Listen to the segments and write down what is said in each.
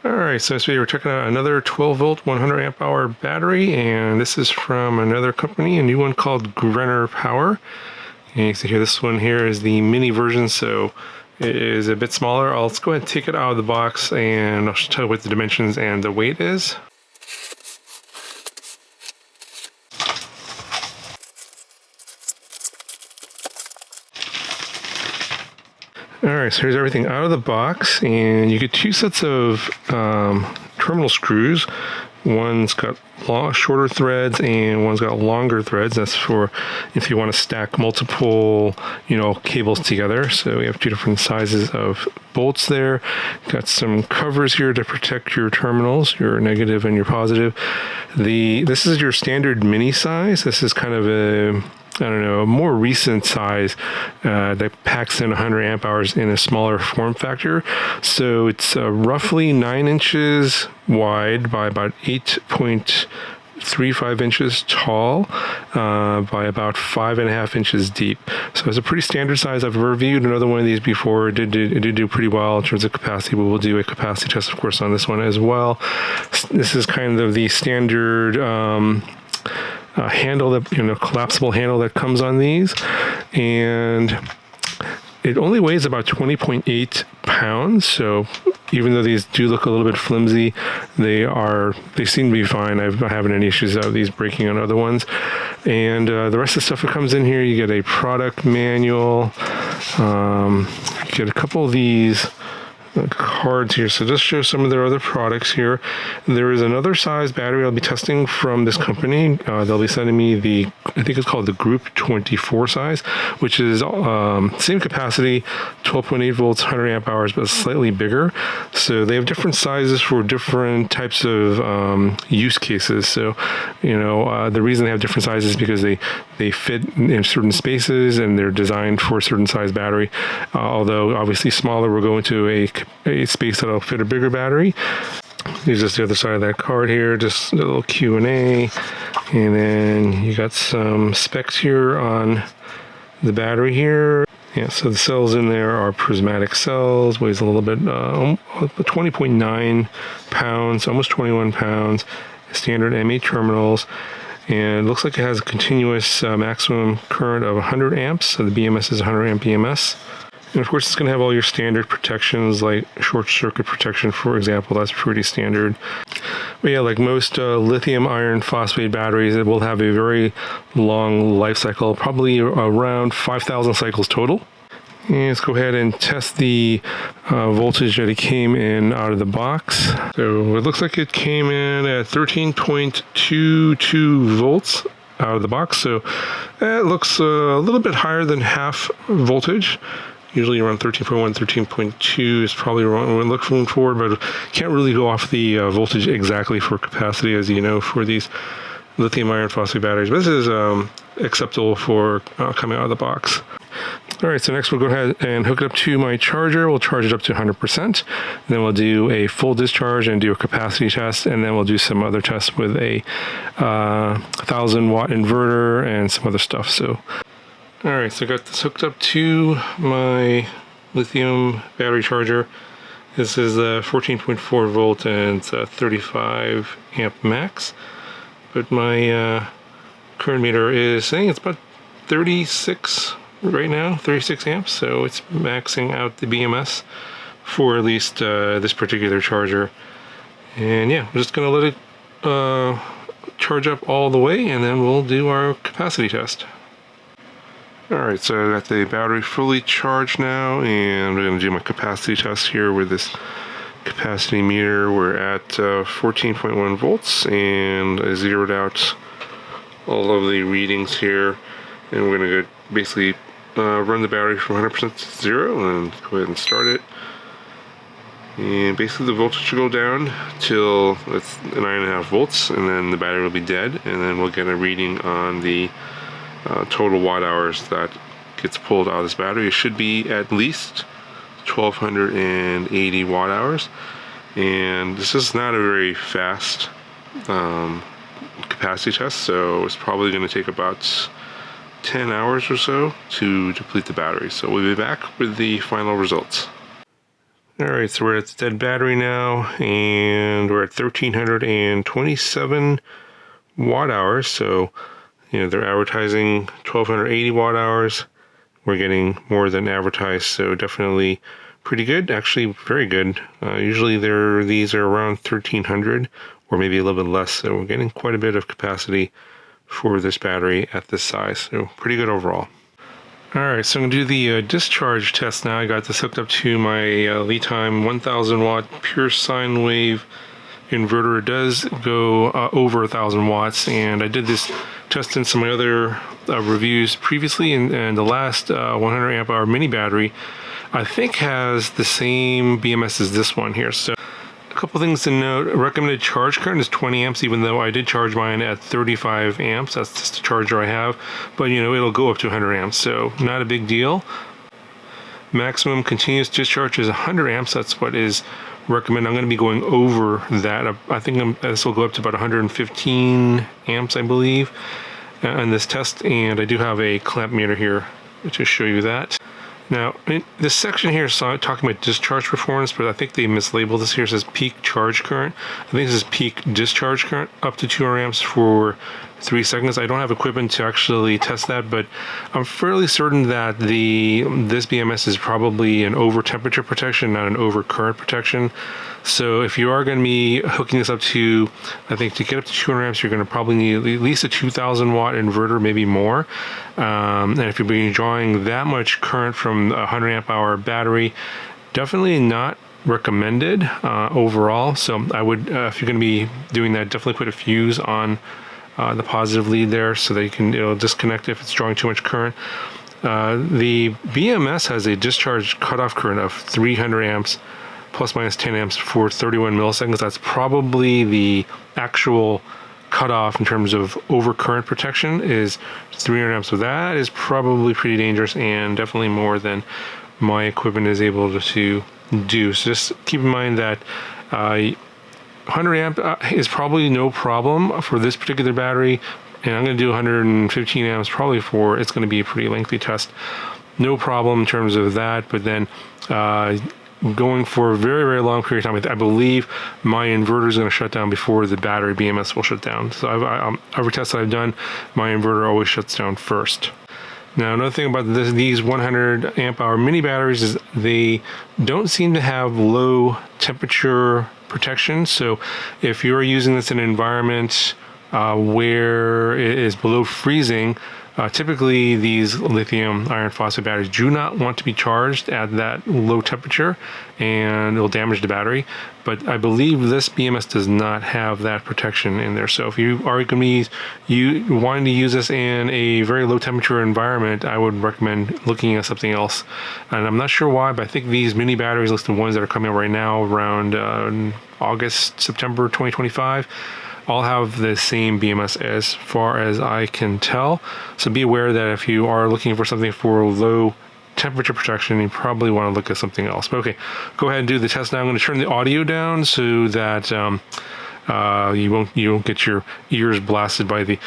Alright, so today we're checking out another 12 volt 100 amp hour battery, and this is from another company, a new one called GRENER Power. And you can see here, this one here is the mini version, so it is a bit smaller. Let's go ahead and take it out of the box and I'll tell you what the dimensions and the weight is. Alright, so here's everything out of the box, and you get two sets of terminal screws. One's got shorter threads and one's got longer threads. That's for if you want to stack multiple, cables together. So we have two different sizes of bolts there. Got some covers here to protect your terminals, your negative and your positive. This is your standard mini size. This is kind of a more recent size that packs in 100 amp hours in a smaller form factor. So it's roughly 9 inches wide by about 8.35 inches tall by about 5.5 inches deep. So it's a pretty standard size. I've reviewed another one of these before. It did do pretty well in terms of capacity, but we'll do a capacity test, of course, on this one as well. This is kind of the standard handle, that collapsible handle that comes on these, and it only weighs about 20.8 pounds. So even though these do look a little bit flimsy, they seem to be fine. I haven't any issues of these breaking on other ones. And the rest of the stuff that comes in here, you get a product manual, you get a couple of these cards here. So just show some of their other products here. There is another size battery I'll be testing from this company. They'll be sending me I think it's called the Group 24 size, which is same capacity, 12.8 volts, 100 amp hours, but slightly bigger. So they have different sizes for different types of use cases. So the reason they have different sizes is because they fit in certain spaces and they're designed for a certain size battery. Although obviously smaller will go into a space that'll fit a bigger battery. Here's just the other side of that card here, just a little Q&A, and then you got some specs here on the battery here. Yeah, so the cells in there are prismatic cells, weighs a little bit, 20.9 pounds, almost 21 pounds, standard M8 terminals, and it looks like it has a continuous maximum current of 100 amps, so the BMS is 100 amp BMS. And of course, it's going to have all your standard protections, like short circuit protection, for example. That's pretty standard. But yeah, like most lithium iron phosphate batteries, it will have a very long life cycle, probably around 5,000 cycles total. And let's go ahead and test the voltage that it came in out of the box. So it looks like it came in at 13.22 volts out of the box. So it looks a little bit higher than half voltage. Usually around 13.1, 13.2 is probably wrong when we look forward, but can't really go off the voltage exactly for capacity, as you know, for these lithium iron phosphate batteries. But this is acceptable for coming out of the box. All right, so next we'll go ahead and hook it up to my charger. We'll charge it up to 100%. Then we'll do a full discharge and do a capacity test, and then we'll do some other tests with a 1,000-watt inverter and some other stuff. So. Alright, so I got this hooked up to my lithium battery charger. This is a 14.4 volt and it's a 35 amp max. But my current meter is saying it's about 36 right now, 36 amps. So it's maxing out the BMS for at least this particular charger. And yeah, we're just going to let it charge up all the way, and then we'll do our capacity test. Alright, so I got the battery fully charged now, and we're going to do my capacity test here with this capacity meter. We're at 14.1 volts, and I zeroed out all of the readings here, and we're going to basically run the battery from 100% to 0, and go ahead and start it. And basically the voltage should go down till it's 9.5 volts, and then the battery will be dead, and then we'll get a reading on the total watt hours that gets pulled out of this battery. It should be at least 1280 watt hours, and this is not a very fast capacity test, so it's probably going to take about 10 hours or so to deplete the battery. So we'll be back with the final results. All right, so we're at the dead battery now, and we're at 1,327 watt hours. So, they're advertising 1,280 watt hours. We're getting more than advertised, so definitely pretty good. Actually, very good. Usually these are around 1,300 or maybe a little bit less. So we're getting quite a bit of capacity for this battery at this size. So pretty good overall. All right, so I'm going to do the discharge test now. I got this hooked up to my Litecoin 1000 watt pure sine wave inverter. It does go over 1,000 watts, and I did this test in some of my other reviews previously, and the last 100 amp hour mini battery I think has the same BMS as this one here. So a couple things to note: recommended charge current is 20 amps, even though I did charge mine at 35 amps. That's just the charger I have, but it'll go up to 100 amps, so not a big deal. Maximum continuous discharge is 100 amps. That's what is recommended. I'm going to be going over that. I think this will go up to about 115 amps, I believe, in this test. And I do have a clamp meter here to show you that. Now, this section here is talking about discharge performance, but I think they mislabeled this here. It says peak charge current. I think this is peak discharge current, up to 200 amps for 3 seconds. I don't have equipment to actually test that, but I'm fairly certain that this BMS is probably an over temperature protection, not an over current protection. So if you are going to be hooking this up to, I think to get up to 200 amps, you're going to probably need at least a 2,000 watt inverter, maybe more. And if you're being drawing that much current from a 100 amp hour battery, definitely not recommended overall. So I would, if you're going to be doing that, definitely put a fuse on the positive lead there so that you can disconnect if it's drawing too much current. The BMS has a discharge cutoff current of 300 amps plus minus 10 amps for 31 milliseconds. That's probably the actual cutoff in terms of overcurrent protection is 300 amps. So that is probably pretty dangerous and definitely more than my equipment is able to do. So just keep in mind that 100 amp is probably no problem for this particular battery, and I'm going to do 115 amps probably for, it's going to be a pretty lengthy test. No problem in terms of that, but then going for a very, very long period of time, I believe my inverter is going to shut down before the battery BMS will shut down. So every test that I've done, my inverter always shuts down first. Now, another thing about these 100 amp hour mini batteries is they don't seem to have low temperature protection. So if you're using this in an environment where it is below freezing, typically these lithium iron phosphate batteries do not want to be charged at that low temperature, and it will damage the battery. But I believe this BMS does not have that protection in there. So if you are going to be wanting to use this in a very low temperature environment, I would recommend looking at something else. And I'm not sure why, but I think these mini batteries, list the ones that are coming out right now around August, September 2025, all have the same BMS as far as I can tell. So be aware that if you are looking for something for low temperature protection, you probably want to look at something else. But okay, go ahead and do the test now. I'm going to turn the audio down so that you won't get your ears blasted by the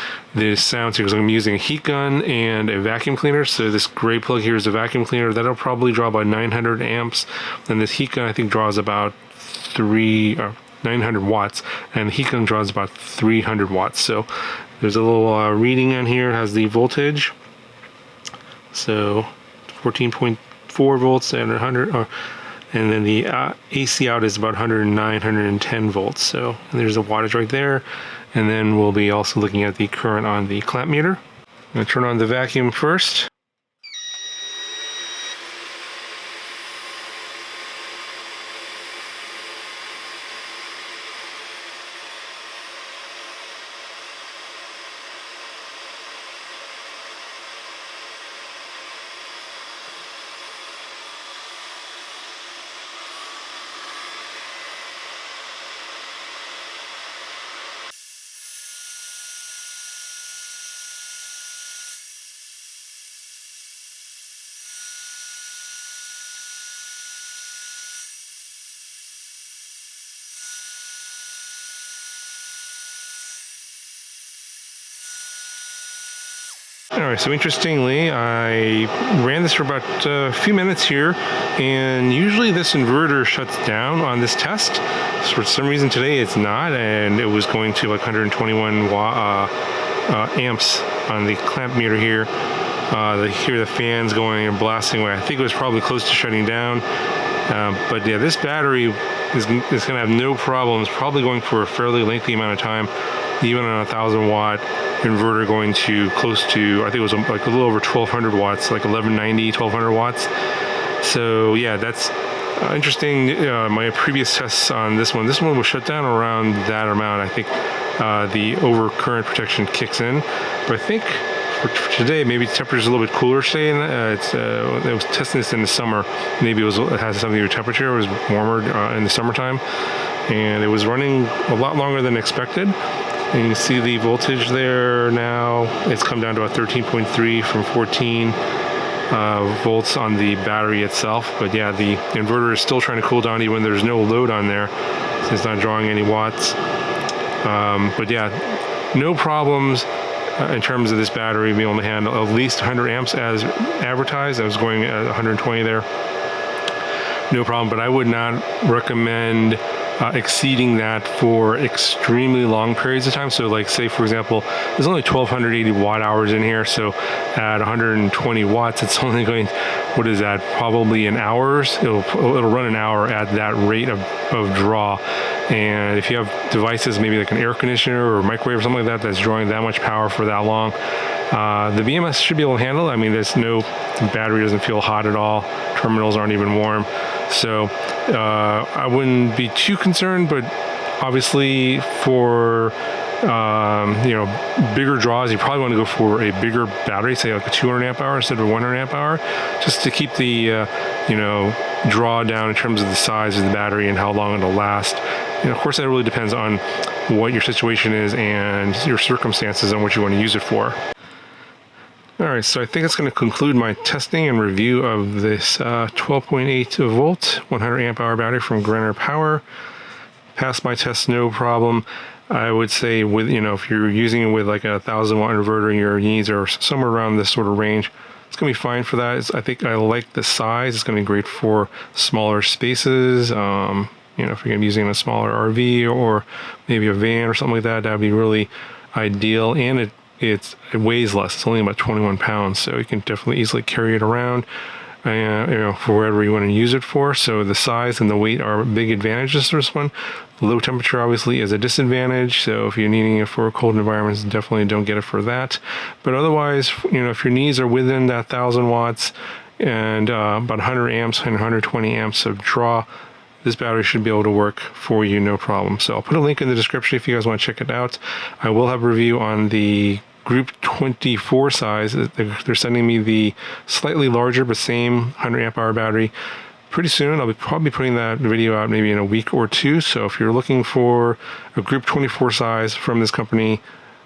sounds here, because I'm using a heat gun and a vacuum cleaner. So this gray plug here is a vacuum cleaner. That'll probably draw about 900 amps. And this heat gun I think draws about 900 watts, and the heat gun draws about 300 watts. So there's a little reading on here. It has the voltage. So 14.4 volts and 100, and then the AC out is about 109, 110 volts. So and there's the wattage right there. And then we'll be also looking at the current on the clamp meter. I'm going to turn on the vacuum first. All right, so interestingly, I ran this for about a few minutes here, and usually this inverter shuts down on this test. So for some reason today it's not, and it was going to like 121 amps on the clamp meter here. Hear the fans going and blasting away. I think it was probably close to shutting down. But yeah, this battery is going to have no problems, probably going for a fairly lengthy amount of time, even on a 1,000-watt inverter going to close to, I think it was like a little over 1,200 watts, like 1190, 1,200 watts. So yeah, that's interesting. My previous tests on this one was shut down around that amount. I think the overcurrent protection kicks in, but I think for today, maybe the temperature's a little bit cooler today. It was testing this in the summer. Maybe it has something to do with temperature. It was warmer in the summertime, and it was running a lot longer than expected. And you can see the voltage there now. It's come down to about 13.3 from 14 volts on the battery itself. But yeah, the inverter is still trying to cool down even when there's no load on there, so it's not drawing any watts. But yeah, no problems in terms of this battery being able to handle at least 100 amps as advertised. I was going at 120 there. No problem, but I would not recommend exceeding that for extremely long periods of time. So like say for example, there's only 1,280 watt hours in here, so at 120 watts it's only going, what is that, probably an hour. It'll run an hour at that rate of draw. And if you have devices maybe like an air conditioner or microwave or something like that that's drawing that much power for that long, the BMS should be able to handle it. I mean, the battery doesn't feel hot at all, terminals aren't even warm, so I wouldn't be too concerned. But obviously for bigger draws, you probably want to go for a bigger battery, say like a 200 amp hour instead of a 100 amp hour, just to keep the draw down in terms of the size of the battery and how long it'll last. And of course that really depends on what your situation is and your circumstances and what you want to use it for. All right, so I think that's going to conclude my testing and review of this 12.8 volt 100 amp hour battery from GRENER Power. Passed my test no problem. I would say with, if you're using it with like a 1,000-watt inverter and your needs are somewhere around this sort of range, it's going to be fine for that. I think I like the size. It's going to be great for smaller spaces. If you're going to be using a smaller RV or maybe a van or something like that, that would be really ideal. And it weighs less. It's only about 21 pounds, so you can definitely easily carry it around, for wherever you want to use it for. So the size and the weight are big advantages to this one. Low temperature obviously is a disadvantage, so if you're needing it for cold environments, definitely don't get it for that. But otherwise, if your needs are within that 1,000 watts and about 100 amps and 120 amps of draw, this battery should be able to work for you, no problem. So I'll put a link in the description if you guys want to check it out. I will have a review on the Group 24 size. They're sending me the slightly larger but same 100 amp hour battery pretty soon. I'll be probably putting that video out maybe in a week or two. So if you're looking for a Group 24 size from this company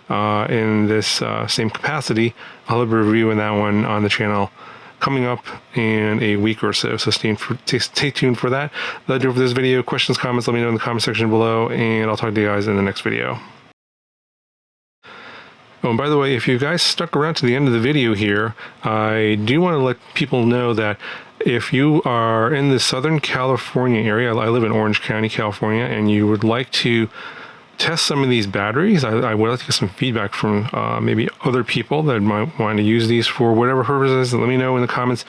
in this same capacity, I'll have a review in that one on the channel coming up in a week or so. So stay tuned for that. That'll do it for this video. Questions, comments, let me know in the comment section below, and I'll talk to you guys in the next video. Oh, and by the way, if you guys stuck around to the end of the video here, I do want to let people know that if you are in the Southern California area, I live in Orange County, California, and you would like to test some of these batteries, I would like to get some feedback from maybe other people that might want to use these for whatever purposes. Let me know in the comments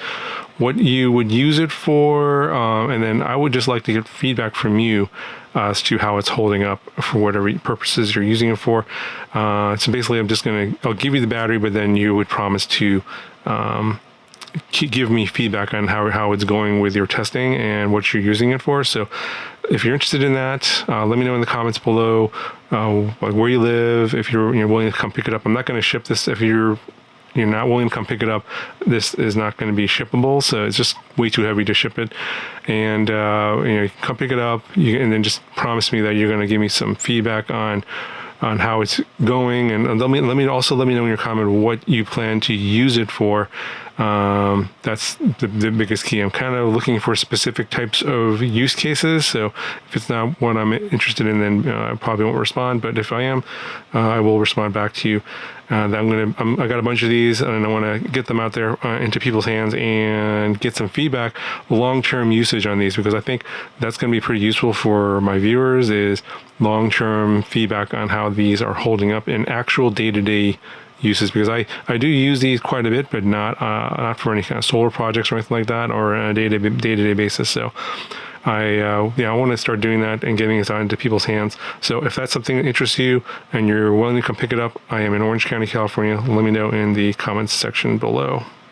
what you would use it for, and then I would just like to get feedback from you as to how it's holding up for whatever purposes you're using it for. So basically I'll give you the battery, but then you would promise to give me feedback on how it's going with your testing and what you're using it for. So if you're interested in that, let me know in the comments below, like where you live, if you're willing to come pick it up. I'm not going to ship this. If you're not willing to come pick it up, this is not going to be shippable, so it's just way too heavy to ship it. And come pick it up, and then just promise me that you're going to give me some feedback on how it's going, and let me know in your comment what you plan to use it for That's the biggest key. I'm kind of looking for specific types of use cases. So if it's not what I'm interested in, then I probably won't respond. But if I am, I will respond back to you. That I got a bunch of these, and I want to get them out there into people's hands and get some feedback, long-term usage on these, because I think that's going to be pretty useful for my viewers. Is long-term feedback on how these are holding up in actual day-to-day uses, because I do use these quite a bit, but not for any kind of solar projects or anything like that, or on a day-to-day basis. So I want to start doing that and getting it out into people's hands. So if that's something that interests you and you're willing to come pick it up, I am in Orange County, California. Let me know in the comments section below.